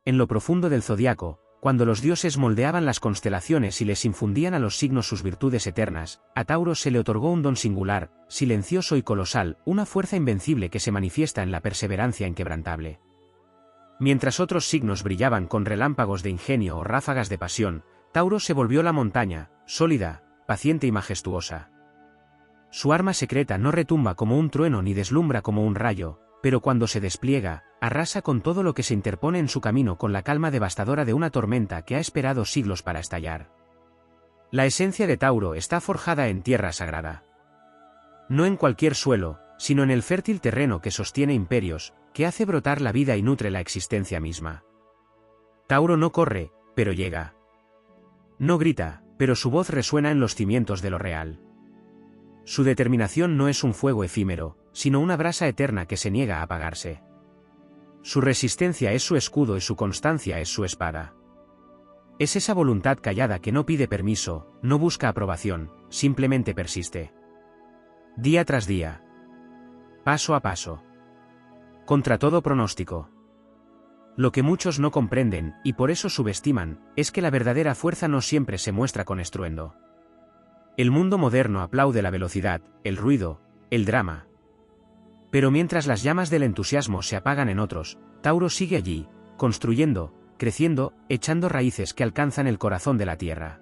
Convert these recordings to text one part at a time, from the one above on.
en lo profundo del zodiaco, cuando los dioses moldeaban las constelaciones y les infundían a los signos sus virtudes eternas, a Tauro se le otorgó un don singular, silencioso y colosal, una fuerza invencible que se manifiesta en la perseverancia inquebrantable. Mientras otros signos brillaban con relámpagos de ingenio o ráfagas de pasión, Tauro se volvió la montaña, sólida, paciente y majestuosa. Su arma secreta no retumba como un trueno ni deslumbra como un rayo, pero cuando se despliega, arrasa con todo lo que se interpone en su camino con la calma devastadora de una tormenta que ha esperado siglos para estallar. La esencia de Tauro está forjada en tierra sagrada. No en cualquier suelo, sino en el fértil terreno que sostiene imperios, que hace brotar la vida y nutre la existencia misma. Tauro no corre, pero llega. No grita, pero su voz resuena en los cimientos de lo real. Su determinación no es un fuego efímero, sino una brasa eterna que se niega a apagarse. Su resistencia es su escudo y su constancia es su espada. Es esa voluntad callada que no pide permiso, no busca aprobación, simplemente persiste. Día tras día. Paso a paso. Contra todo pronóstico. Lo que muchos no comprenden, y por eso subestiman, es que la verdadera fuerza no siempre se muestra con estruendo. El mundo moderno aplaude la velocidad, el ruido, el drama. Pero mientras las llamas del entusiasmo se apagan en otros, Tauro sigue allí, construyendo, creciendo, echando raíces que alcanzan el corazón de la tierra.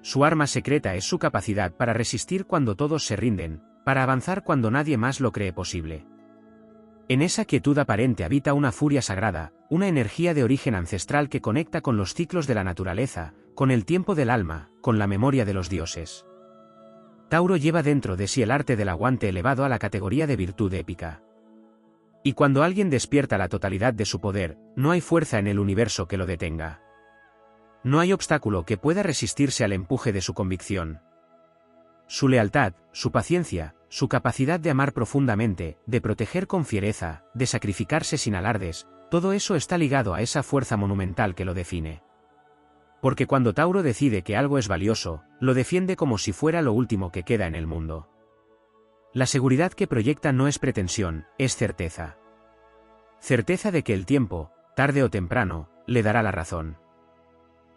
Su arma secreta es su capacidad para resistir cuando todos se rinden, para avanzar cuando nadie más lo cree posible. En esa quietud aparente habita una furia sagrada, una energía de origen ancestral que conecta con los ciclos de la naturaleza, con el tiempo del alma, con la memoria de los dioses. Tauro lleva dentro de sí el arte del aguante elevado a la categoría de virtud épica. Y cuando alguien despierta la totalidad de su poder, no hay fuerza en el universo que lo detenga. No hay obstáculo que pueda resistirse al empuje de su convicción. Su lealtad, su paciencia, su capacidad de amar profundamente, de proteger con fiereza, de sacrificarse sin alardes, todo eso está ligado a esa fuerza monumental que lo define. Porque cuando Tauro decide que algo es valioso, lo defiende como si fuera lo último que queda en el mundo. La seguridad que proyecta no es pretensión, es certeza. Certeza de que el tiempo, tarde o temprano, le dará la razón.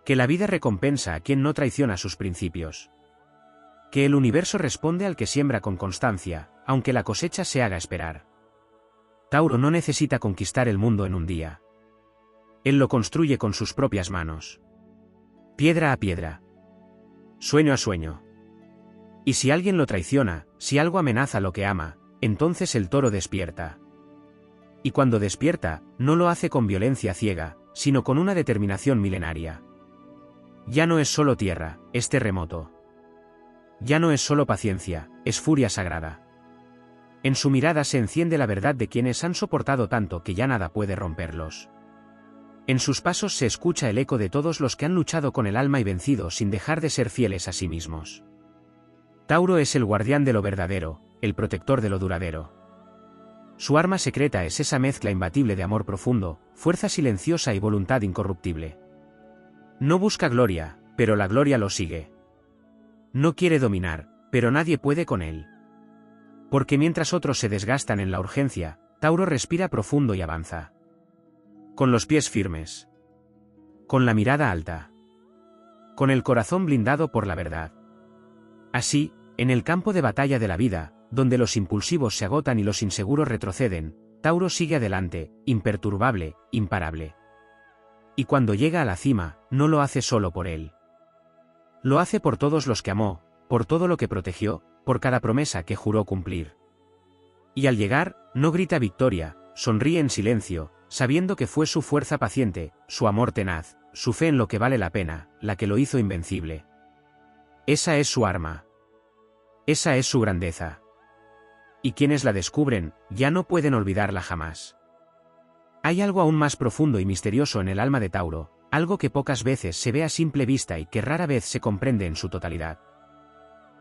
Que la vida recompensa a quien no traiciona sus principios. Que el universo responde al que siembra con constancia, aunque la cosecha se haga esperar. Tauro no necesita conquistar el mundo en un día. Él lo construye con sus propias manos. Piedra a piedra. Sueño a sueño. Y si alguien lo traiciona, si algo amenaza lo que ama, entonces el toro despierta. Y cuando despierta, no lo hace con violencia ciega, sino con una determinación milenaria. Ya no es solo tierra, es terremoto. Ya no es solo paciencia, es furia sagrada. En su mirada se enciende la verdad de quienes han soportado tanto que ya nada puede romperlos. En sus pasos se escucha el eco de todos los que han luchado con el alma y vencido sin dejar de ser fieles a sí mismos. Tauro es el guardián de lo verdadero, el protector de lo duradero. Su arma secreta es esa mezcla imbatible de amor profundo, fuerza silenciosa y voluntad incorruptible. No busca gloria, pero la gloria lo sigue. No quiere dominar, pero nadie puede con él. Porque mientras otros se desgastan en la urgencia, Tauro respira profundo y avanza. Con los pies firmes. Con la mirada alta. Con el corazón blindado por la verdad. Así, en el campo de batalla de la vida, donde los impulsivos se agotan y los inseguros retroceden, Tauro sigue adelante, imperturbable, imparable. Y cuando llega a la cima, no lo hace solo por él. Lo hace por todos los que amó, por todo lo que protegió, por cada promesa que juró cumplir. Y al llegar, no grita victoria, sonríe en silencio, sabiendo que fue su fuerza paciente, su amor tenaz, su fe en lo que vale la pena, la que lo hizo invencible. Esa es su arma. Esa es su grandeza. Y quienes la descubren, ya no pueden olvidarla jamás. Hay algo aún más profundo y misterioso en el alma de Tauro, algo que pocas veces se ve a simple vista y que rara vez se comprende en su totalidad.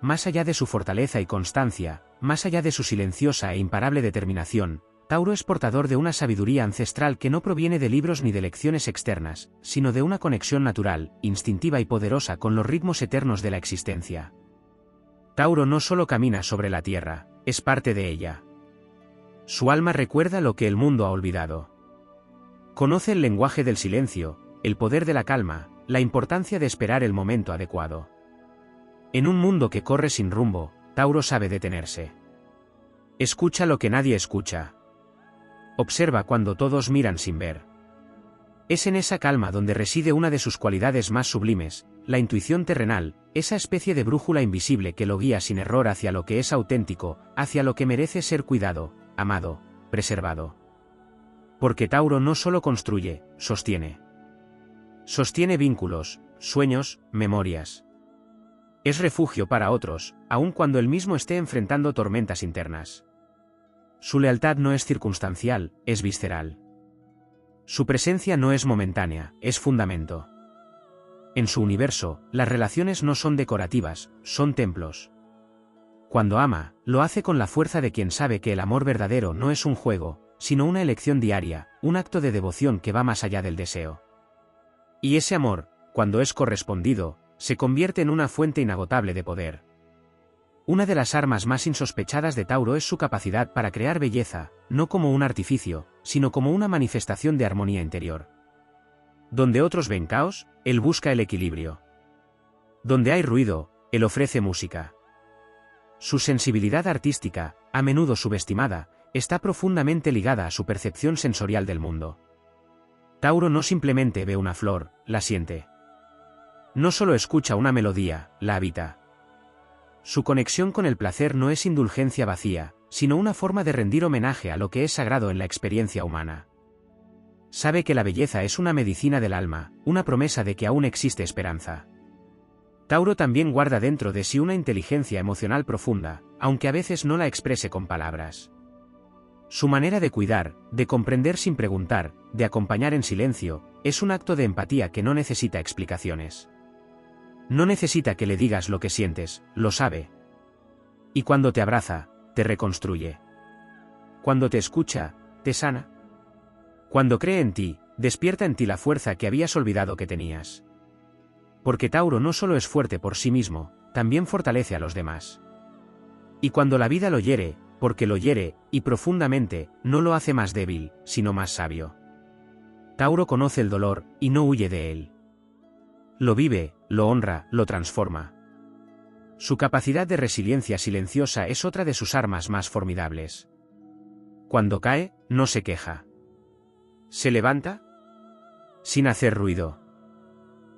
Más allá de su fortaleza y constancia, más allá de su silenciosa e imparable determinación, Tauro es portador de una sabiduría ancestral que no proviene de libros ni de lecciones externas, sino de una conexión natural, instintiva y poderosa con los ritmos eternos de la existencia. Tauro no solo camina sobre la tierra, es parte de ella. Su alma recuerda lo que el mundo ha olvidado. Conoce el lenguaje del silencio, el poder de la calma, la importancia de esperar el momento adecuado. En un mundo que corre sin rumbo, Tauro sabe detenerse. Escucha lo que nadie escucha. Observa cuando todos miran sin ver. Es en esa calma donde reside una de sus cualidades más sublimes, la intuición terrenal, esa especie de brújula invisible que lo guía sin error hacia lo que es auténtico, hacia lo que merece ser cuidado, amado, preservado. Porque Tauro no solo construye, sostiene. Sostiene vínculos, sueños, memorias. Es refugio para otros, aun cuando él mismo esté enfrentando tormentas internas. Su lealtad no es circunstancial, es visceral. Su presencia no es momentánea, es fundamento. En su universo, las relaciones no son decorativas, son templos. Cuando ama, lo hace con la fuerza de quien sabe que el amor verdadero no es un juego, sino una elección diaria, un acto de devoción que va más allá del deseo. Y ese amor, cuando es correspondido, se convierte en una fuente inagotable de poder. Una de las armas más insospechadas de Tauro es su capacidad para crear belleza, no como un artificio, sino como una manifestación de armonía interior. Donde otros ven caos, él busca el equilibrio. Donde hay ruido, él ofrece música. Su sensibilidad artística, a menudo subestimada, está profundamente ligada a su percepción sensorial del mundo. Tauro no simplemente ve una flor, la siente. No solo escucha una melodía, la habita. Su conexión con el placer no es indulgencia vacía, sino una forma de rendir homenaje a lo que es sagrado en la experiencia humana. Sabe que la belleza es una medicina del alma, una promesa de que aún existe esperanza. Tauro también guarda dentro de sí una inteligencia emocional profunda, aunque a veces no la exprese con palabras. Su manera de cuidar, de comprender sin preguntar, de acompañar en silencio, es un acto de empatía que no necesita explicaciones. No necesita que le digas lo que sientes, lo sabe. Y cuando te abraza, te reconstruye. Cuando te escucha, te sana. Cuando cree en ti, despierta en ti la fuerza que habías olvidado que tenías. Porque Tauro no solo es fuerte por sí mismo, también fortalece a los demás. Y cuando la vida lo hiere, porque lo hiere, y profundamente, no lo hace más débil, sino más sabio. Tauro conoce el dolor, y no huye de él. Lo vive, lo honra, lo transforma. Su capacidad de resiliencia silenciosa es otra de sus armas más formidables. Cuando cae, no se queja. Se levanta sin hacer ruido.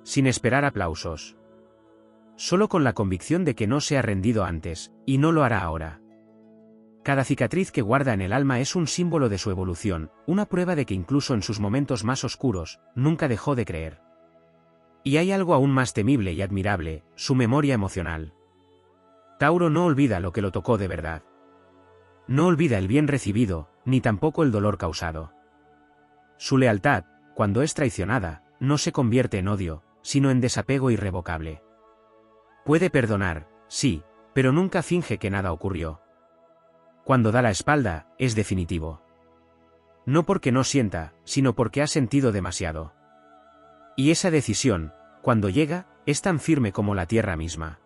Sin esperar aplausos. Solo con la convicción de que no se ha rendido antes, y no lo hará ahora. Cada cicatriz que guarda en el alma es un símbolo de su evolución, una prueba de que incluso en sus momentos más oscuros, nunca dejó de creer. Y hay algo aún más temible y admirable, su memoria emocional. Tauro no olvida lo que lo tocó de verdad. No olvida el bien recibido, ni tampoco el dolor causado. Su lealtad, cuando es traicionada, no se convierte en odio, sino en desapego irrevocable. Puede perdonar, sí, pero nunca finge que nada ocurrió. Cuando da la espalda, es definitivo. No porque no sienta, sino porque ha sentido demasiado. Y esa decisión, cuando llega, es tan firme como la tierra misma.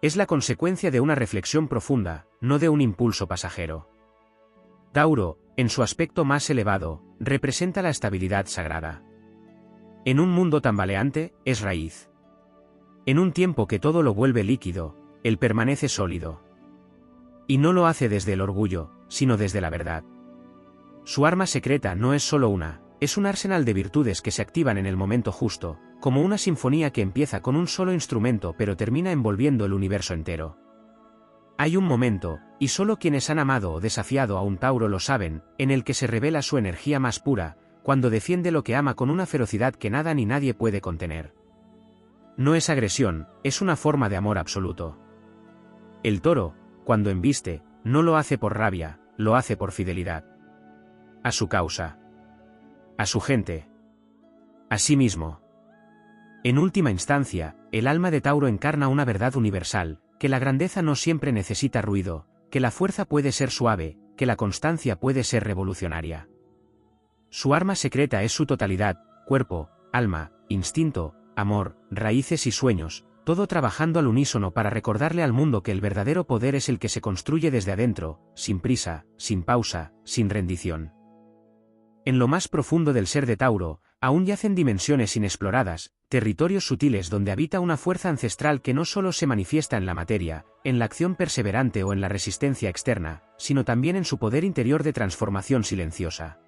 Es la consecuencia de una reflexión profunda, no de un impulso pasajero. Tauro, en su aspecto más elevado, representa la estabilidad sagrada. En un mundo tambaleante, es raíz. En un tiempo que todo lo vuelve líquido, él permanece sólido. Y no lo hace desde el orgullo, sino desde la verdad. Su arma secreta no es solo una, es un arsenal de virtudes que se activan en el momento justo, como una sinfonía que empieza con un solo instrumento pero termina envolviendo el universo entero. Hay un momento, y solo quienes han amado o desafiado a un Tauro lo saben, en el que se revela su energía más pura, cuando defiende lo que ama con una ferocidad que nada ni nadie puede contener. No es agresión, es una forma de amor absoluto. El toro, cuando embiste, no lo hace por rabia, lo hace por fidelidad. A su causa. A su gente. A sí mismo. En última instancia, el alma de Tauro encarna una verdad universal, que la grandeza no siempre necesita ruido, que la fuerza puede ser suave, que la constancia puede ser revolucionaria. Su arma secreta es su totalidad, cuerpo, alma, instinto, amor, raíces y sueños, todo trabajando al unísono para recordarle al mundo que el verdadero poder es el que se construye desde adentro, sin prisa, sin pausa, sin rendición. En lo más profundo del ser de Tauro, aún yacen dimensiones inexploradas, territorios sutiles donde habita una fuerza ancestral que no solo se manifiesta en la materia, en la acción perseverante o en la resistencia externa, sino también en su poder interior de transformación silenciosa.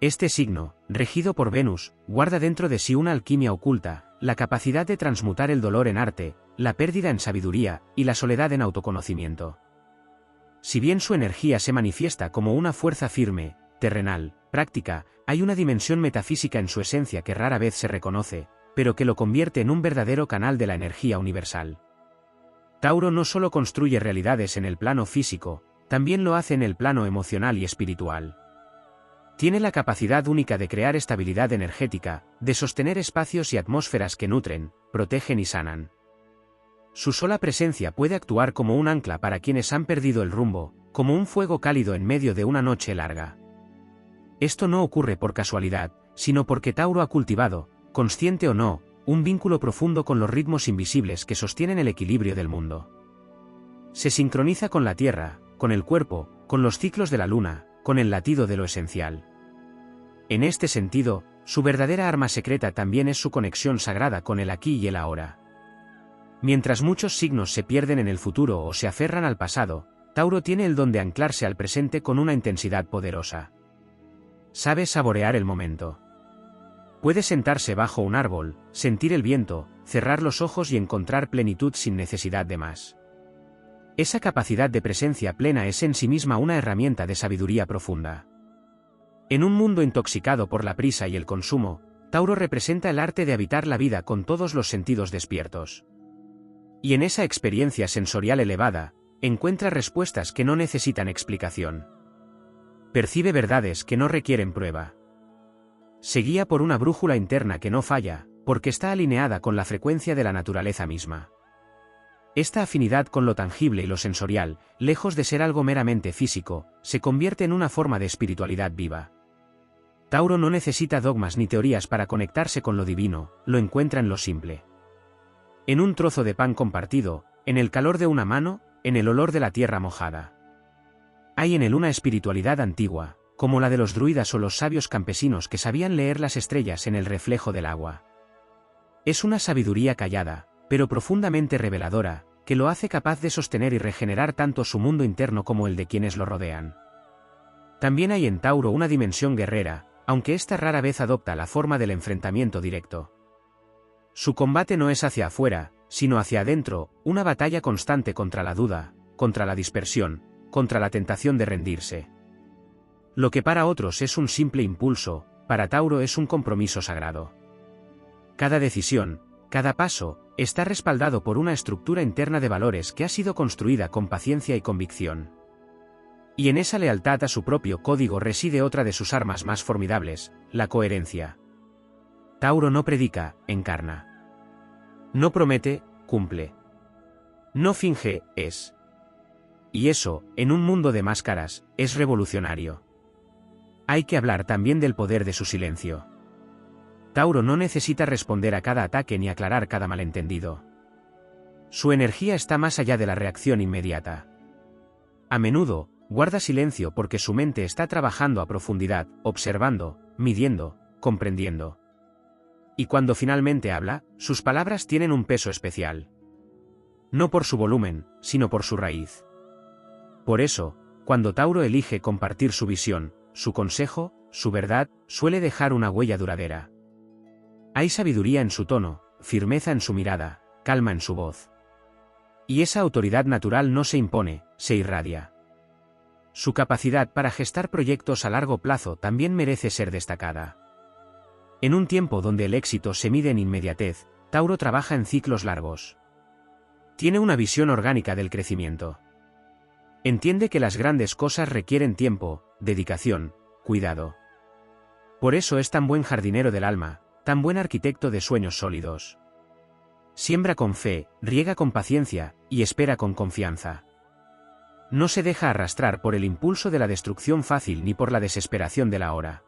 Este signo, regido por Venus, guarda dentro de sí una alquimia oculta, la capacidad de transmutar el dolor en arte, la pérdida en sabiduría, y la soledad en autoconocimiento. Si bien su energía se manifiesta como una fuerza firme, terrenal, práctica, hay una dimensión metafísica en su esencia que rara vez se reconoce, pero que lo convierte en un verdadero canal de la energía universal. Tauro no solo construye realidades en el plano físico, también lo hace en el plano emocional y espiritual. Tiene la capacidad única de crear estabilidad energética, de sostener espacios y atmósferas que nutren, protegen y sanan. Su sola presencia puede actuar como un ancla para quienes han perdido el rumbo, como un fuego cálido en medio de una noche larga. Esto no ocurre por casualidad, sino porque Tauro ha cultivado, consciente o no, un vínculo profundo con los ritmos invisibles que sostienen el equilibrio del mundo. Se sincroniza con la Tierra, con el cuerpo, con los ciclos de la luna, con el latido de lo esencial. En este sentido, su verdadera arma secreta también es su conexión sagrada con el aquí y el ahora. Mientras muchos signos se pierden en el futuro o se aferran al pasado, Tauro tiene el don de anclarse al presente con una intensidad poderosa. Sabe saborear el momento. Puede sentarse bajo un árbol, sentir el viento, cerrar los ojos y encontrar plenitud sin necesidad de más. Esa capacidad de presencia plena es en sí misma una herramienta de sabiduría profunda. En un mundo intoxicado por la prisa y el consumo, Tauro representa el arte de habitar la vida con todos los sentidos despiertos. Y en esa experiencia sensorial elevada, encuentra respuestas que no necesitan explicación. Percibe verdades que no requieren prueba. Se guía por una brújula interna que no falla, porque está alineada con la frecuencia de la naturaleza misma. Esta afinidad con lo tangible y lo sensorial, lejos de ser algo meramente físico, se convierte en una forma de espiritualidad viva. Tauro no necesita dogmas ni teorías para conectarse con lo divino, lo encuentra en lo simple. En un trozo de pan compartido, en el calor de una mano, en el olor de la tierra mojada. Hay en él una espiritualidad antigua, como la de los druidas o los sabios campesinos que sabían leer las estrellas en el reflejo del agua. Es una sabiduría callada, pero profundamente reveladora, que lo hace capaz de sostener y regenerar tanto su mundo interno como el de quienes lo rodean. También hay en Tauro una dimensión guerrera, aunque ésta rara vez adopta la forma del enfrentamiento directo. Su combate no es hacia afuera, sino hacia adentro, una batalla constante contra la duda, contra la dispersión, contra la tentación de rendirse. Lo que para otros es un simple impulso, para Tauro es un compromiso sagrado. Cada decisión, cada paso, está respaldado por una estructura interna de valores que ha sido construida con paciencia y convicción. Y en esa lealtad a su propio código reside otra de sus armas más formidables, la coherencia. Tauro no predica, encarna. No promete, cumple. No finge, es. Y eso, en un mundo de máscaras, es revolucionario. Hay que hablar también del poder de su silencio. Tauro no necesita responder a cada ataque ni aclarar cada malentendido. Su energía está más allá de la reacción inmediata. A menudo, guarda silencio porque su mente está trabajando a profundidad, observando, midiendo, comprendiendo. Y cuando finalmente habla, sus palabras tienen un peso especial. No por su volumen, sino por su raíz. Por eso, cuando Tauro elige compartir su visión, su consejo, su verdad, suele dejar una huella duradera. Hay sabiduría en su tono, firmeza en su mirada, calma en su voz. Y esa autoridad natural no se impone, se irradia. Su capacidad para gestar proyectos a largo plazo también merece ser destacada. En un tiempo donde el éxito se mide en inmediatez, Tauro trabaja en ciclos largos. Tiene una visión orgánica del crecimiento. Entiende que las grandes cosas requieren tiempo, dedicación, cuidado. Por eso es tan buen jardinero del alma, tan buen arquitecto de sueños sólidos. Siembra con fe, riega con paciencia, y espera con confianza. No se deja arrastrar por el impulso de la destrucción fácil ni por la desesperación de la hora.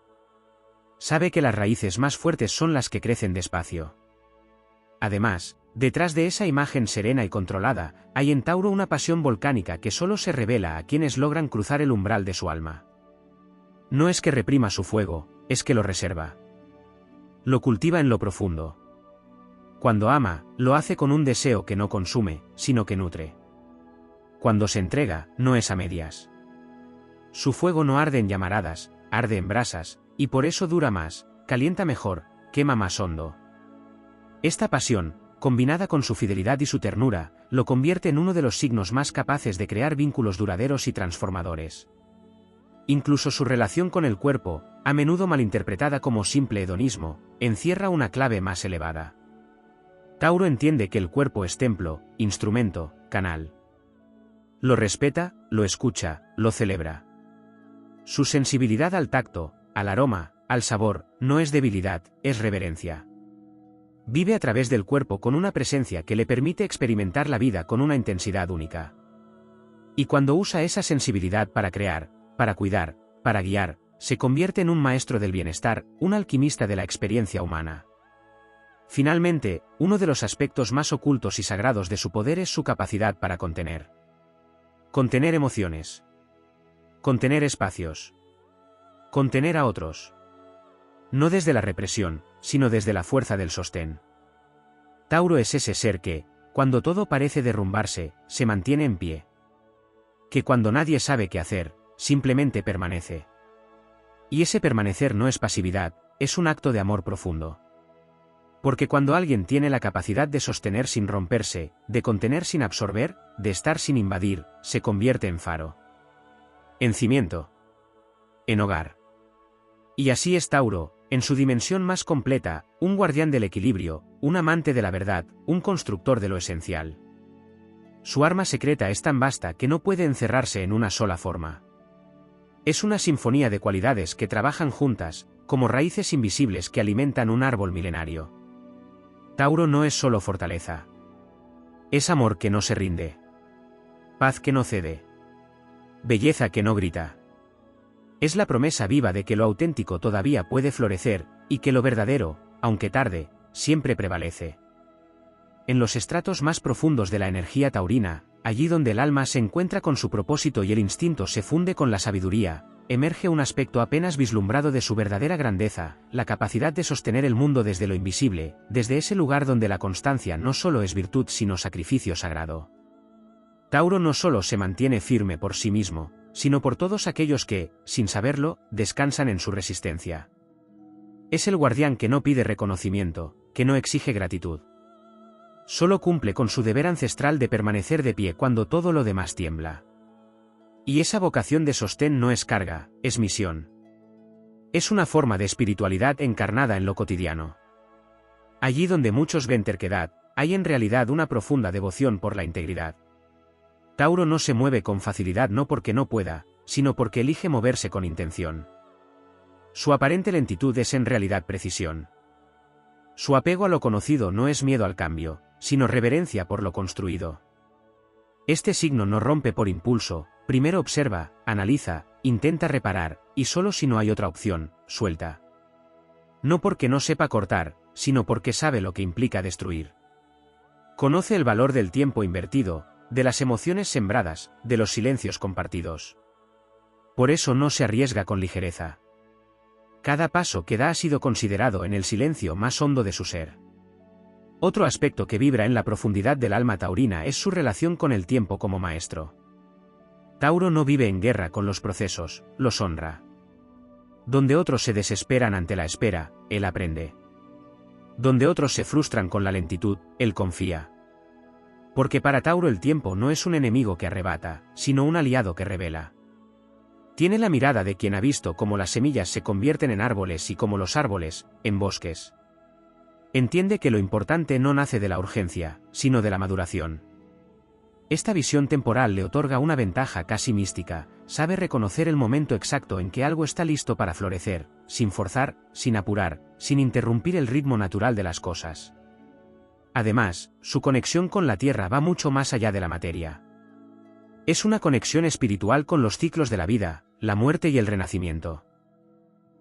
Sabe que las raíces más fuertes son las que crecen despacio. Además, detrás de esa imagen serena y controlada, hay en Tauro una pasión volcánica que solo se revela a quienes logran cruzar el umbral de su alma. No es que reprima su fuego, es que lo reserva. Lo cultiva en lo profundo. Cuando ama, lo hace con un deseo que no consume, sino que nutre. Cuando se entrega, no es a medias. Su fuego no arde en llamaradas, arde en brasas, y por eso dura más, calienta mejor, quema más hondo. Esta pasión, combinada con su fidelidad y su ternura, lo convierte en uno de los signos más capaces de crear vínculos duraderos y transformadores. Incluso su relación con el cuerpo, a menudo malinterpretada como simple hedonismo, encierra una clave más elevada. Tauro entiende que el cuerpo es templo, instrumento, canal. Lo respeta, lo escucha, lo celebra. Su sensibilidad al tacto, al aroma, al sabor, no es debilidad, es reverencia. Vive a través del cuerpo con una presencia que le permite experimentar la vida con una intensidad única. Y cuando usa esa sensibilidad para crear, para cuidar, para guiar, se convierte en un maestro del bienestar, un alquimista de la experiencia humana. Finalmente, uno de los aspectos más ocultos y sagrados de su poder es su capacidad para contener. Contener emociones. Contener espacios. Contener a otros. No desde la represión, sino desde la fuerza del sostén. Tauro es ese ser que, cuando todo parece derrumbarse, se mantiene en pie. Que cuando nadie sabe qué hacer, simplemente permanece. Y ese permanecer no es pasividad, es un acto de amor profundo. Porque cuando alguien tiene la capacidad de sostener sin romperse, de contener sin absorber, de estar sin invadir, se convierte en faro. En cimiento. En hogar. Y así es Tauro, en su dimensión más completa, un guardián del equilibrio, un amante de la verdad, un constructor de lo esencial. Su arma secreta es tan vasta que no puede encerrarse en una sola forma. Es una sinfonía de cualidades que trabajan juntas, como raíces invisibles que alimentan un árbol milenario. Tauro no es solo fortaleza. Es amor que no se rinde. Paz que no cede. Belleza que no grita. Es la promesa viva de que lo auténtico todavía puede florecer, y que lo verdadero, aunque tarde, siempre prevalece. En los estratos más profundos de la energía taurina, allí donde el alma se encuentra con su propósito y el instinto se funde con la sabiduría, emerge un aspecto apenas vislumbrado de su verdadera grandeza, la capacidad de sostener el mundo desde lo invisible, desde ese lugar donde la constancia no solo es virtud sino sacrificio sagrado. Tauro no solo se mantiene firme por sí mismo, sino por todos aquellos que, sin saberlo, descansan en su resistencia. Es el guardián que no pide reconocimiento, que no exige gratitud. Solo cumple con su deber ancestral de permanecer de pie cuando todo lo demás tiembla. Y esa vocación de sostén no es carga, es misión. Es una forma de espiritualidad encarnada en lo cotidiano. Allí donde muchos ven terquedad, hay en realidad una profunda devoción por la integridad. Tauro no se mueve con facilidad no porque no pueda, sino porque elige moverse con intención. Su aparente lentitud es en realidad precisión. Su apego a lo conocido no es miedo al cambio, sino reverencia por lo construido. Este signo no rompe por impulso, primero observa, analiza, intenta reparar, y solo si no hay otra opción, suelta. No porque no sepa cortar, sino porque sabe lo que implica destruir. Conoce el valor del tiempo invertido, de las emociones sembradas, de los silencios compartidos. Por eso no se arriesga con ligereza. Cada paso que da ha sido considerado en el silencio más hondo de su ser. Otro aspecto que vibra en la profundidad del alma taurina es su relación con el tiempo como maestro. Tauro no vive en guerra con los procesos, los honra. Donde otros se desesperan ante la espera, él aprende. Donde otros se frustran con la lentitud, él confía. Porque para Tauro el tiempo no es un enemigo que arrebata, sino un aliado que revela. Tiene la mirada de quien ha visto cómo las semillas se convierten en árboles y como los árboles, en bosques. Entiende que lo importante no nace de la urgencia, sino de la maduración. Esta visión temporal le otorga una ventaja casi mística, sabe reconocer el momento exacto en que algo está listo para florecer, sin forzar, sin apurar, sin interrumpir el ritmo natural de las cosas. Además, su conexión con la tierra va mucho más allá de la materia. Es una conexión espiritual con los ciclos de la vida, la muerte y el renacimiento.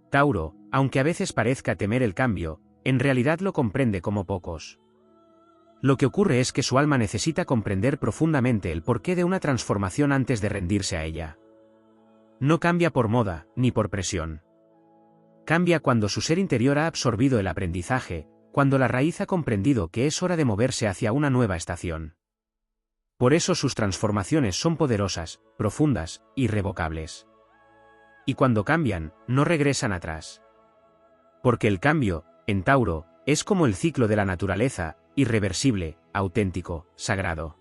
Tauro, aunque a veces parezca temer el cambio, en realidad lo comprende como pocos. Lo que ocurre es que su alma necesita comprender profundamente el porqué de una transformación antes de rendirse a ella. No cambia por moda, ni por presión. Cambia cuando su ser interior ha absorbido el aprendizaje, cuando la raíz ha comprendido que es hora de moverse hacia una nueva estación. Por eso sus transformaciones son poderosas, profundas, irrevocables. Y cuando cambian, no regresan atrás. Porque el cambio, en Tauro, es como el ciclo de la naturaleza, irreversible, auténtico, sagrado.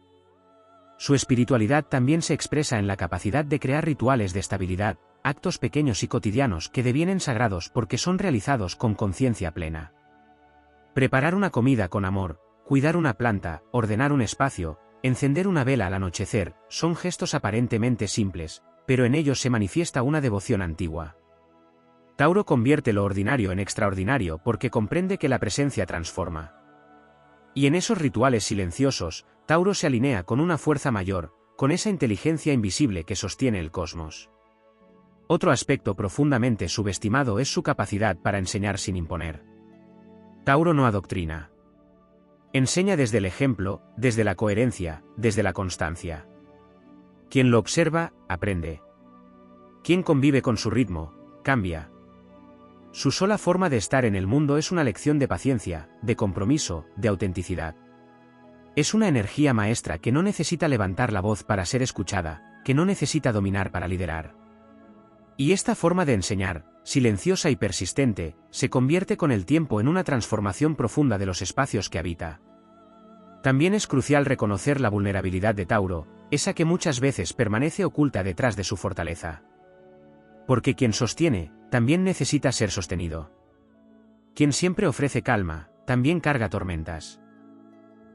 Su espiritualidad también se expresa en la capacidad de crear rituales de estabilidad, actos pequeños y cotidianos que devienen sagrados porque son realizados con conciencia plena. Preparar una comida con amor, cuidar una planta, ordenar un espacio, encender una vela al anochecer, son gestos aparentemente simples, pero en ellos se manifiesta una devoción antigua. Tauro convierte lo ordinario en extraordinario porque comprende que la presencia transforma. Y en esos rituales silenciosos, Tauro se alinea con una fuerza mayor, con esa inteligencia invisible que sostiene el cosmos. Otro aspecto profundamente subestimado es su capacidad para enseñar sin imponer. Tauro no adoctrina. Enseña desde el ejemplo, desde la coherencia, desde la constancia. Quien lo observa, aprende. Quien convive con su ritmo, cambia. Su sola forma de estar en el mundo es una lección de paciencia, de compromiso, de autenticidad. Es una energía maestra que no necesita levantar la voz para ser escuchada, que no necesita dominar para liderar. Y esta forma de enseñar, silenciosa y persistente, se convierte con el tiempo en una transformación profunda de los espacios que habita. También es crucial reconocer la vulnerabilidad de Tauro, esa que muchas veces permanece oculta detrás de su fortaleza. Porque quien sostiene, también necesita ser sostenido. Quien siempre ofrece calma, también carga tormentas.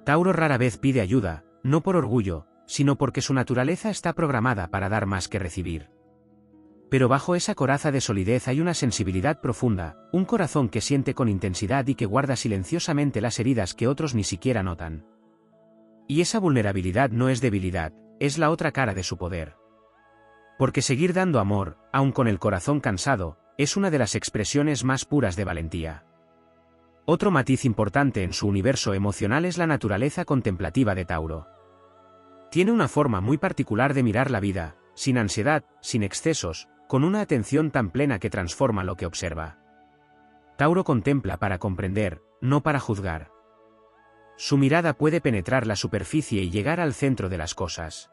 Tauro rara vez pide ayuda, no por orgullo, sino porque su naturaleza está programada para dar más que recibir. Pero bajo esa coraza de solidez hay una sensibilidad profunda, un corazón que siente con intensidad y que guarda silenciosamente las heridas que otros ni siquiera notan. Y esa vulnerabilidad no es debilidad, es la otra cara de su poder. Porque seguir dando amor, aun con el corazón cansado, es una de las expresiones más puras de valentía. Otro matiz importante en su universo emocional es la naturaleza contemplativa de Tauro. Tiene una forma muy particular de mirar la vida, sin ansiedad, sin excesos, con una atención tan plena que transforma lo que observa. Tauro contempla para comprender, no para juzgar. Su mirada puede penetrar la superficie y llegar al centro de las cosas.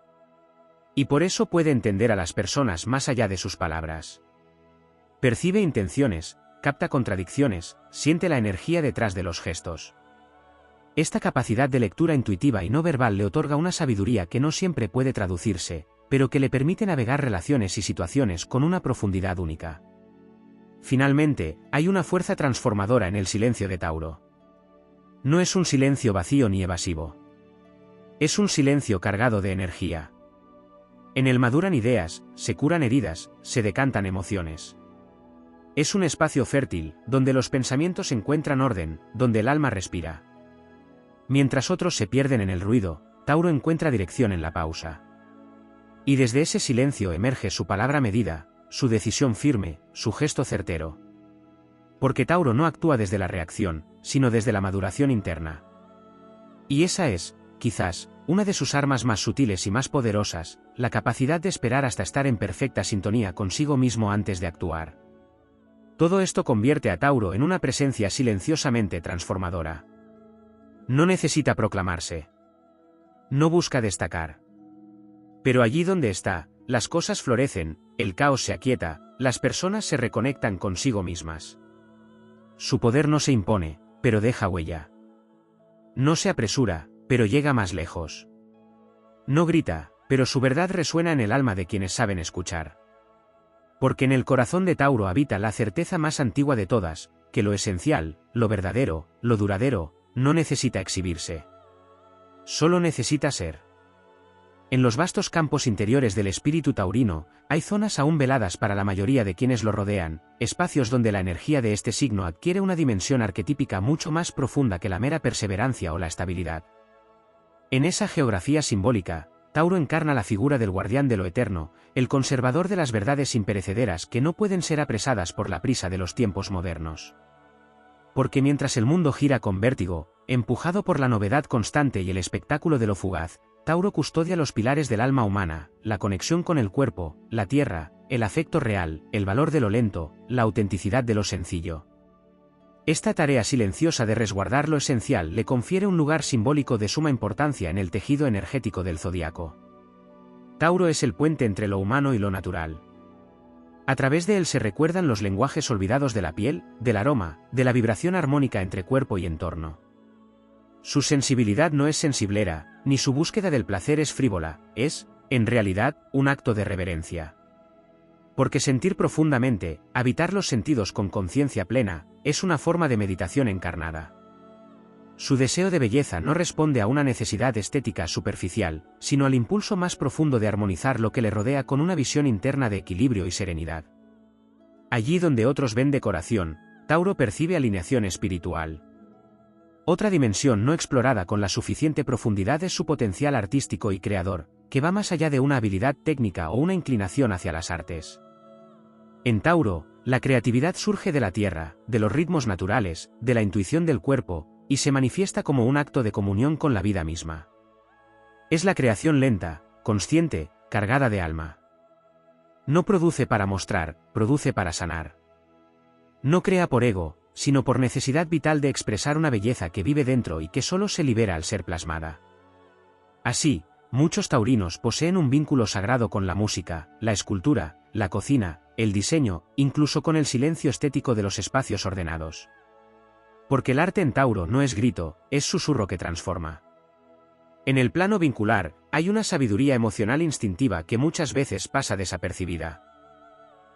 Y por eso puede entender a las personas más allá de sus palabras. Percibe intenciones, capta contradicciones, siente la energía detrás de los gestos. Esta capacidad de lectura intuitiva y no verbal le otorga una sabiduría que no siempre puede traducirse, pero que le permite navegar relaciones y situaciones con una profundidad única. Finalmente, hay una fuerza transformadora en el silencio de Tauro. No es un silencio vacío ni evasivo. Es un silencio cargado de energía. En él maduran ideas, se curan heridas, se decantan emociones. Es un espacio fértil, donde los pensamientos encuentran orden, donde el alma respira. Mientras otros se pierden en el ruido, Tauro encuentra dirección en la pausa. Y desde ese silencio emerge su palabra medida, su decisión firme, su gesto certero. Porque Tauro no actúa desde la reacción, sino desde la maduración interna. Y esa es, quizás, una de sus armas más sutiles y más poderosas, la capacidad de esperar hasta estar en perfecta sintonía consigo mismo antes de actuar. Todo esto convierte a Tauro en una presencia silenciosamente transformadora. No necesita proclamarse. No busca destacar. Pero allí donde está, las cosas florecen, el caos se aquieta, las personas se reconectan consigo mismas. Su poder no se impone, pero deja huella. No se apresura, pero llega más lejos. No grita, pero su verdad resuena en el alma de quienes saben escuchar. Porque en el corazón de Tauro habita la certeza más antigua de todas, que lo esencial, lo verdadero, lo duradero, no necesita exhibirse. Solo necesita ser. En los vastos campos interiores del espíritu taurino, hay zonas aún veladas para la mayoría de quienes lo rodean, espacios donde la energía de este signo adquiere una dimensión arquetípica mucho más profunda que la mera perseverancia o la estabilidad. En esa geografía simbólica, Tauro encarna la figura del guardián de lo eterno, el conservador de las verdades imperecederas que no pueden ser apresadas por la prisa de los tiempos modernos. Porque mientras el mundo gira con vértigo, empujado por la novedad constante y el espectáculo de lo fugaz, Tauro custodia los pilares del alma humana, la conexión con el cuerpo, la tierra, el afecto real, el valor de lo lento, la autenticidad de lo sencillo. Esta tarea silenciosa de resguardar lo esencial le confiere un lugar simbólico de suma importancia en el tejido energético del zodiaco. Tauro es el puente entre lo humano y lo natural. A través de él se recuerdan los lenguajes olvidados de la piel, del aroma, de la vibración armónica entre cuerpo y entorno. Su sensibilidad no es sensiblera, ni su búsqueda del placer es frívola, es, en realidad, un acto de reverencia. Porque sentir profundamente, habitar los sentidos con conciencia plena, es una forma de meditación encarnada. Su deseo de belleza no responde a una necesidad estética superficial, sino al impulso más profundo de armonizar lo que le rodea con una visión interna de equilibrio y serenidad. Allí donde otros ven decoración, Tauro percibe alineación espiritual. Otra dimensión no explorada con la suficiente profundidad es su potencial artístico y creador, que va más allá de una habilidad técnica o una inclinación hacia las artes. En Tauro, la creatividad surge de la tierra, de los ritmos naturales, de la intuición del cuerpo, y se manifiesta como un acto de comunión con la vida misma. Es la creación lenta, consciente, cargada de alma. No produce para mostrar, produce para sanar. No crea por ego, sino por necesidad vital de expresar una belleza que vive dentro y que solo se libera al ser plasmada. Así, muchos taurinos poseen un vínculo sagrado con la música, la escultura, la cocina, el diseño, incluso con el silencio estético de los espacios ordenados. Porque el arte en Tauro no es grito, es susurro que transforma. En el plano vincular, hay una sabiduría emocional instintiva que muchas veces pasa desapercibida.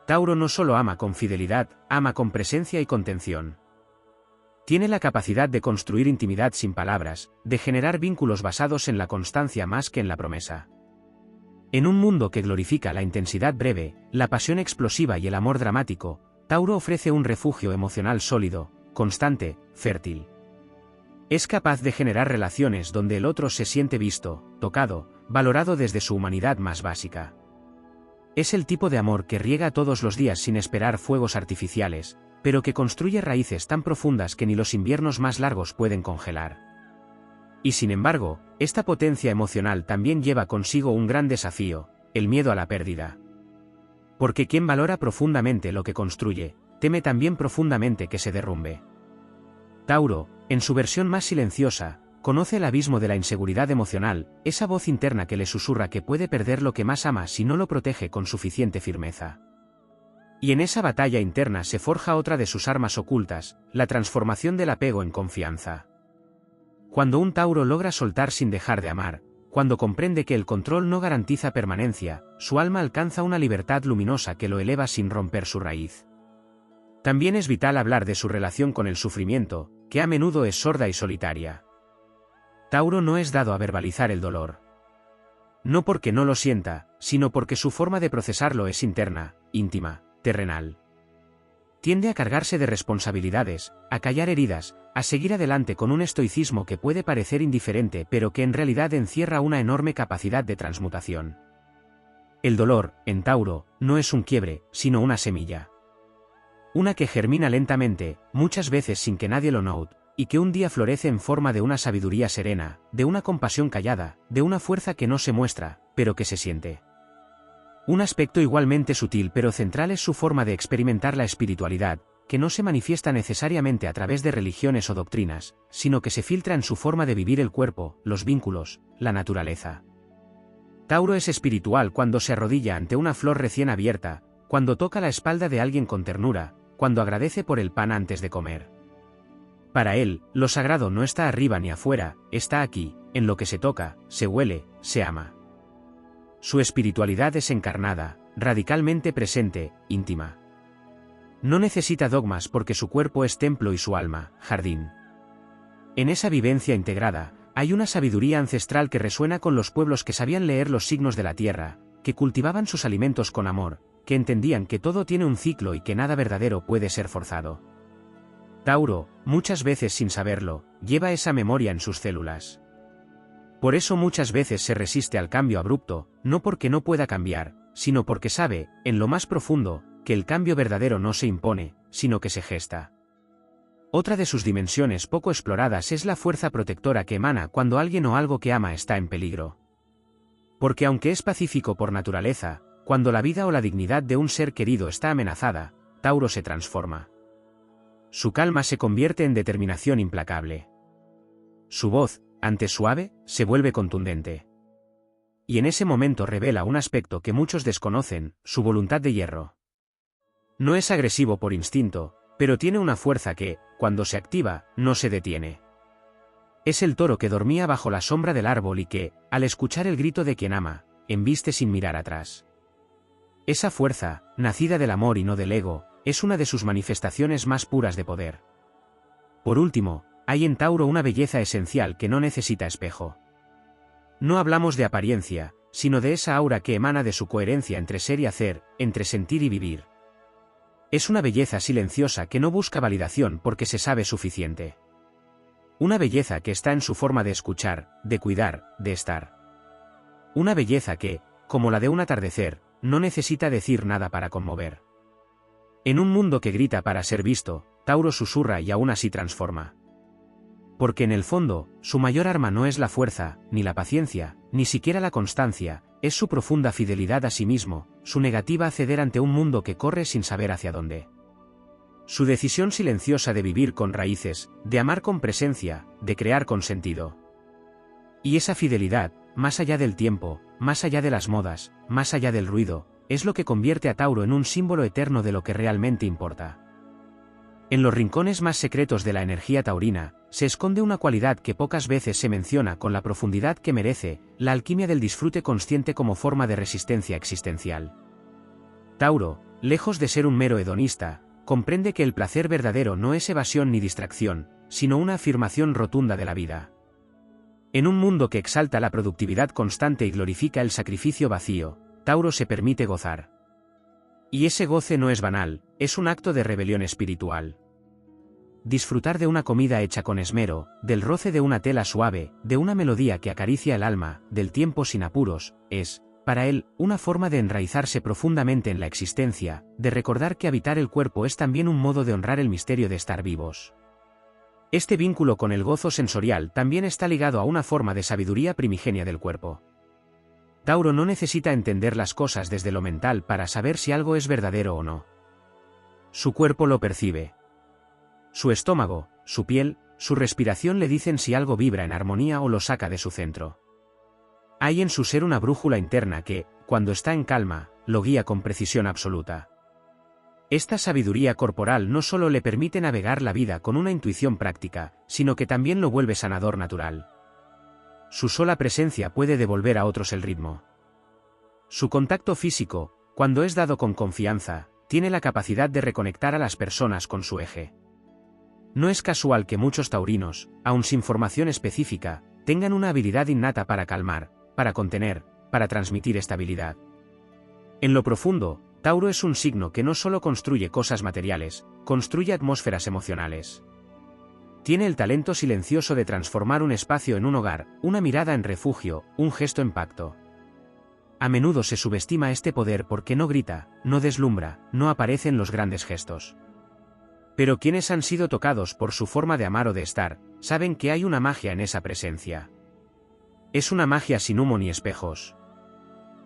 Tauro no solo ama con fidelidad, ama con presencia y contención. Tiene la capacidad de construir intimidad sin palabras, de generar vínculos basados en la constancia más que en la promesa. En un mundo que glorifica la intensidad breve, la pasión explosiva y el amor dramático, Tauro ofrece un refugio emocional sólido, constante, fértil. Es capaz de generar relaciones donde el otro se siente visto, tocado, valorado desde su humanidad más básica. Es el tipo de amor que riega todos los días sin esperar fuegos artificiales, pero que construye raíces tan profundas que ni los inviernos más largos pueden congelar. Y sin embargo, esta potencia emocional también lleva consigo un gran desafío, el miedo a la pérdida. Porque quien valora profundamente lo que construye, teme también profundamente que se derrumbe. Tauro, en su versión más silenciosa, conoce el abismo de la inseguridad emocional, esa voz interna que le susurra que puede perder lo que más ama si no lo protege con suficiente firmeza. Y en esa batalla interna se forja otra de sus armas ocultas, la transformación del apego en confianza. Cuando un Tauro logra soltar sin dejar de amar, cuando comprende que el control no garantiza permanencia, su alma alcanza una libertad luminosa que lo eleva sin romper su raíz. También es vital hablar de su relación con el sufrimiento, que a menudo es sorda y solitaria. Tauro no es dado a verbalizar el dolor. No porque no lo sienta, sino porque su forma de procesarlo es interna, íntima, terrenal. Tiende a cargarse de responsabilidades, a callar heridas, a seguir adelante con un estoicismo que puede parecer indiferente pero que en realidad encierra una enorme capacidad de transmutación. El dolor, en Tauro, no es un quiebre, sino una semilla. Una que germina lentamente, muchas veces sin que nadie lo note, y que un día florece en forma de una sabiduría serena, de una compasión callada, de una fuerza que no se muestra, pero que se siente. Un aspecto igualmente sutil pero central es su forma de experimentar la espiritualidad, que no se manifiesta necesariamente a través de religiones o doctrinas, sino que se filtra en su forma de vivir el cuerpo, los vínculos, la naturaleza. Tauro es espiritual cuando se arrodilla ante una flor recién abierta, cuando toca la espalda de alguien con ternura, cuando agradece por el pan antes de comer. Para él, lo sagrado no está arriba ni afuera, está aquí, en lo que se toca, se huele, se ama. Su espiritualidad es encarnada, radicalmente presente, íntima. No necesita dogmas porque su cuerpo es templo y su alma, jardín. En esa vivencia integrada, hay una sabiduría ancestral que resuena con los pueblos que sabían leer los signos de la tierra, que cultivaban sus alimentos con amor, que entendían que todo tiene un ciclo y que nada verdadero puede ser forzado. Tauro, muchas veces sin saberlo, lleva esa memoria en sus células. Por eso muchas veces se resiste al cambio abrupto, no porque no pueda cambiar, sino porque sabe, en lo más profundo, que el cambio verdadero no se impone, sino que se gesta. Otra de sus dimensiones poco exploradas es la fuerza protectora que emana cuando alguien o algo que ama está en peligro. Porque aunque es pacífico por naturaleza, cuando la vida o la dignidad de un ser querido está amenazada, Tauro se transforma. Su calma se convierte en determinación implacable. Su voz, antes suave, se vuelve contundente. Y en ese momento revela un aspecto que muchos desconocen, su voluntad de hierro. No es agresivo por instinto, pero tiene una fuerza que, cuando se activa, no se detiene. Es el toro que dormía bajo la sombra del árbol y que, al escuchar el grito de quien ama, embiste sin mirar atrás. Esa fuerza, nacida del amor y no del ego, es una de sus manifestaciones más puras de poder. Por último, hay en Tauro una belleza esencial que no necesita espejo. No hablamos de apariencia, sino de esa aura que emana de su coherencia entre ser y hacer, entre sentir y vivir. Es una belleza silenciosa que no busca validación porque se sabe suficiente. Una belleza que está en su forma de escuchar, de cuidar, de estar. Una belleza que, como la de un atardecer, no necesita decir nada para conmover. En un mundo que grita para ser visto, Tauro susurra y aún así transforma. Porque en el fondo, su mayor arma no es la fuerza, ni la paciencia, ni siquiera la constancia, es su profunda fidelidad a sí mismo, su negativa a ceder ante un mundo que corre sin saber hacia dónde. Su decisión silenciosa de vivir con raíces, de amar con presencia, de crear con sentido. Y esa fidelidad, más allá del tiempo, más allá de las modas, más allá del ruido, es lo que convierte a Tauro en un símbolo eterno de lo que realmente importa. En los rincones más secretos de la energía taurina, se esconde una cualidad que pocas veces se menciona con la profundidad que merece, la alquimia del disfrute consciente como forma de resistencia existencial. Tauro, lejos de ser un mero hedonista, comprende que el placer verdadero no es evasión ni distracción, sino una afirmación rotunda de la vida. En un mundo que exalta la productividad constante y glorifica el sacrificio vacío, Tauro se permite gozar. Y ese goce no es banal, es un acto de rebelión espiritual. Disfrutar de una comida hecha con esmero, del roce de una tela suave, de una melodía que acaricia el alma, del tiempo sin apuros, es, para él, una forma de enraizarse profundamente en la existencia, de recordar que habitar el cuerpo es también un modo de honrar el misterio de estar vivos. Este vínculo con el gozo sensorial también está ligado a una forma de sabiduría primigenia del cuerpo. Tauro no necesita entender las cosas desde lo mental para saber si algo es verdadero o no. Su cuerpo lo percibe. Su estómago, su piel, su respiración le dicen si algo vibra en armonía o lo saca de su centro. Hay en su ser una brújula interna que, cuando está en calma, lo guía con precisión absoluta. Esta sabiduría corporal no solo le permite navegar la vida con una intuición práctica, sino que también lo vuelve sanador natural. Su sola presencia puede devolver a otros el ritmo. Su contacto físico, cuando es dado con confianza, tiene la capacidad de reconectar a las personas con su eje. No es casual que muchos taurinos, aun sin formación específica, tengan una habilidad innata para calmar, para contener, para transmitir estabilidad. En lo profundo, Tauro es un signo que no solo construye cosas materiales, construye atmósferas emocionales. Tiene el talento silencioso de transformar un espacio en un hogar, una mirada en refugio, un gesto en pacto. A menudo se subestima este poder porque no grita, no deslumbra, no aparece en los grandes gestos. Pero quienes han sido tocados por su forma de amar o de estar, saben que hay una magia en esa presencia. Es una magia sin humo ni espejos.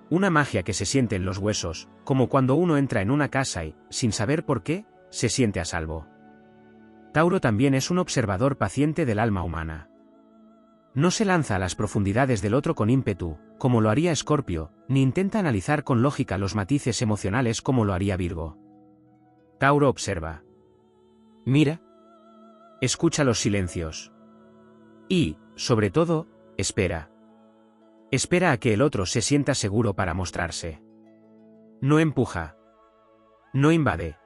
Una magia que se siente en los huesos, como cuando uno entra en una casa y, sin saber por qué, se siente a salvo. Tauro también es un observador paciente del alma humana. No se lanza a las profundidades del otro con ímpetu, como lo haría Escorpio, ni intenta analizar con lógica los matices emocionales como lo haría Virgo. Tauro observa. Mira. Escucha los silencios. Y, sobre todo, espera. Espera a que el otro se sienta seguro para mostrarse. No empuja. No invade.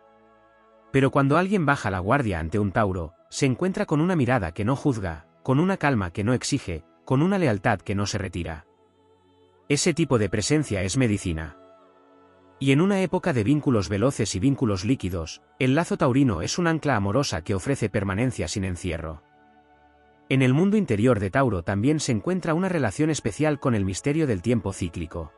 Pero cuando alguien baja la guardia ante un Tauro, se encuentra con una mirada que no juzga, con una calma que no exige, con una lealtad que no se retira. Ese tipo de presencia es medicina. Y en una época de vínculos veloces y vínculos líquidos, el lazo taurino es un ancla amorosa que ofrece permanencia sin encierro. En el mundo interior de Tauro también se encuentra una relación especial con el misterio del tiempo cíclico.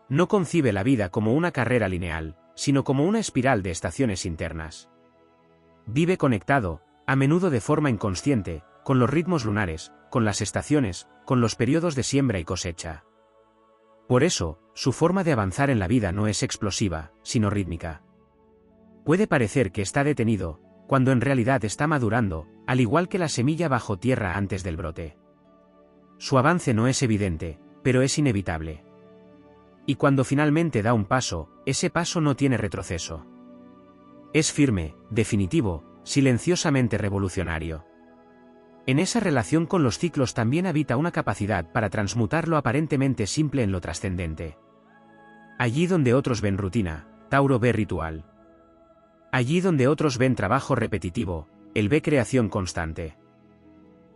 No concibe la vida como una carrera lineal, sino como una espiral de estaciones internas. Vive conectado, a menudo de forma inconsciente, con los ritmos lunares, con las estaciones, con los periodos de siembra y cosecha. Por eso, su forma de avanzar en la vida no es explosiva, sino rítmica. Puede parecer que está detenido, cuando en realidad está madurando, al igual que la semilla bajo tierra antes del brote. Su avance no es evidente, pero es inevitable. Y cuando finalmente da un paso, ese paso no tiene retroceso. Es firme, definitivo, silenciosamente revolucionario. En esa relación con los ciclos también habita una capacidad para transmutar lo aparentemente simple en lo trascendente. Allí donde otros ven rutina, Tauro ve ritual. Allí donde otros ven trabajo repetitivo, él ve creación constante.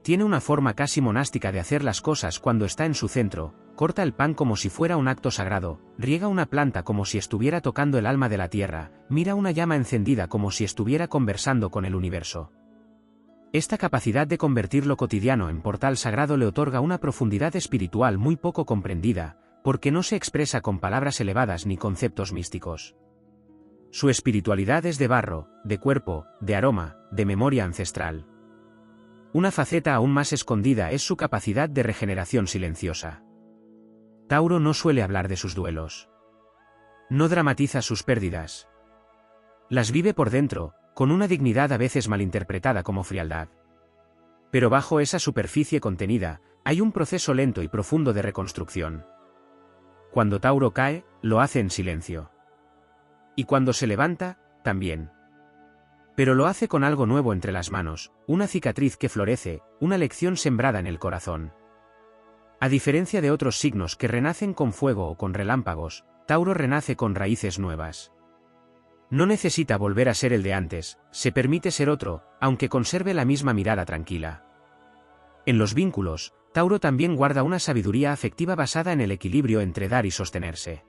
Tiene una forma casi monástica de hacer las cosas cuando está en su centro, corta el pan como si fuera un acto sagrado, riega una planta como si estuviera tocando el alma de la tierra, mira una llama encendida como si estuviera conversando con el universo. Esta capacidad de convertir lo cotidiano en portal sagrado le otorga una profundidad espiritual muy poco comprendida, porque no se expresa con palabras elevadas ni conceptos místicos. Su espiritualidad es de barro, de cuerpo, de aroma, de memoria ancestral. Una faceta aún más escondida es su capacidad de regeneración silenciosa. Tauro no suele hablar de sus duelos. No dramatiza sus pérdidas. Las vive por dentro, con una dignidad a veces malinterpretada como frialdad. Pero bajo esa superficie contenida, hay un proceso lento y profundo de reconstrucción. Cuando Tauro cae, lo hace en silencio. Y cuando se levanta, también. Pero lo hace con algo nuevo entre las manos, una cicatriz que florece, una lección sembrada en el corazón. A diferencia de otros signos que renacen con fuego o con relámpagos, Tauro renace con raíces nuevas. No necesita volver a ser el de antes, se permite ser otro, aunque conserve la misma mirada tranquila. En los vínculos, Tauro también guarda una sabiduría afectiva basada en el equilibrio entre dar y sostenerse.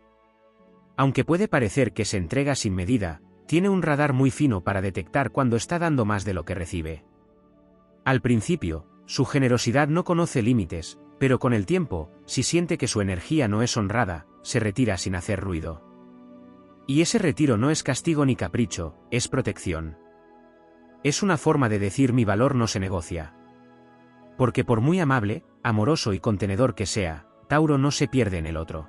Aunque puede parecer que se entrega sin medida, tiene un radar muy fino para detectar cuando está dando más de lo que recibe. Al principio, su generosidad no conoce límites, pero con el tiempo, si siente que su energía no es honrada, se retira sin hacer ruido. Y ese retiro no es castigo ni capricho, es protección. Es una forma de decir mi valor no se negocia. Porque por muy amable, amoroso y contenedor que sea, Tauro no se pierde en el otro.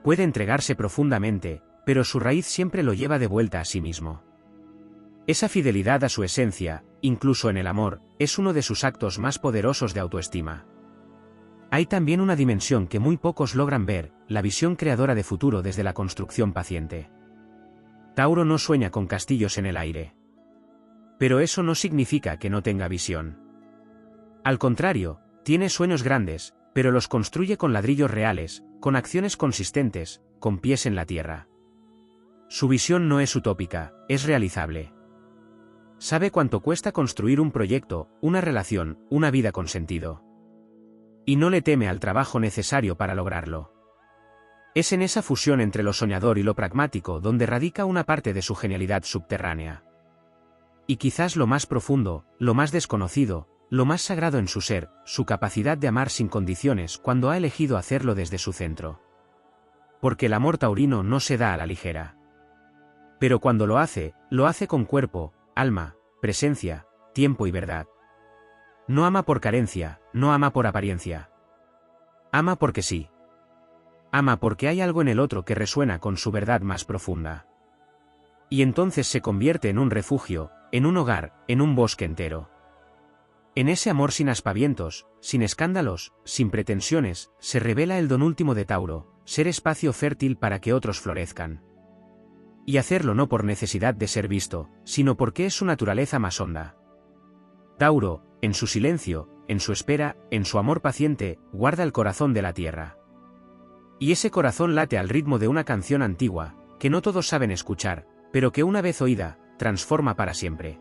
Puede entregarse profundamente, pero su raíz siempre lo lleva de vuelta a sí mismo. Esa fidelidad a su esencia, incluso en el amor, es uno de sus actos más poderosos de autoestima. Hay también una dimensión que muy pocos logran ver, la visión creadora de futuro desde la construcción paciente. Tauro no sueña con castillos en el aire. Pero eso no significa que no tenga visión. Al contrario, tiene sueños grandes, pero los construye con ladrillos reales, con acciones consistentes, con pies en la tierra. Su visión no es utópica, es realizable. Sabe cuánto cuesta construir un proyecto, una relación, una vida con sentido. Y no le teme al trabajo necesario para lograrlo. Es en esa fusión entre lo soñador y lo pragmático donde radica una parte de su genialidad subterránea. Y quizás lo más profundo, lo más desconocido, lo más sagrado en su ser, su capacidad de amar sin condiciones cuando ha elegido hacerlo desde su centro. Porque el amor taurino no se da a la ligera. Pero cuando lo hace con cuerpo, alma, presencia, tiempo y verdad. No ama por carencia, no ama por apariencia. Ama porque sí. Ama porque hay algo en el otro que resuena con su verdad más profunda. Y entonces se convierte en un refugio, en un hogar, en un bosque entero. En ese amor sin aspavientos, sin escándalos, sin pretensiones, se revela el don último de Tauro, ser espacio fértil para que otros florezcan. Y hacerlo no por necesidad de ser visto, sino porque es su naturaleza más honda. Tauro, en su silencio, en su espera, en su amor paciente, guarda el corazón de la tierra. Y ese corazón late al ritmo de una canción antigua, que no todos saben escuchar, pero que una vez oída, transforma para siempre.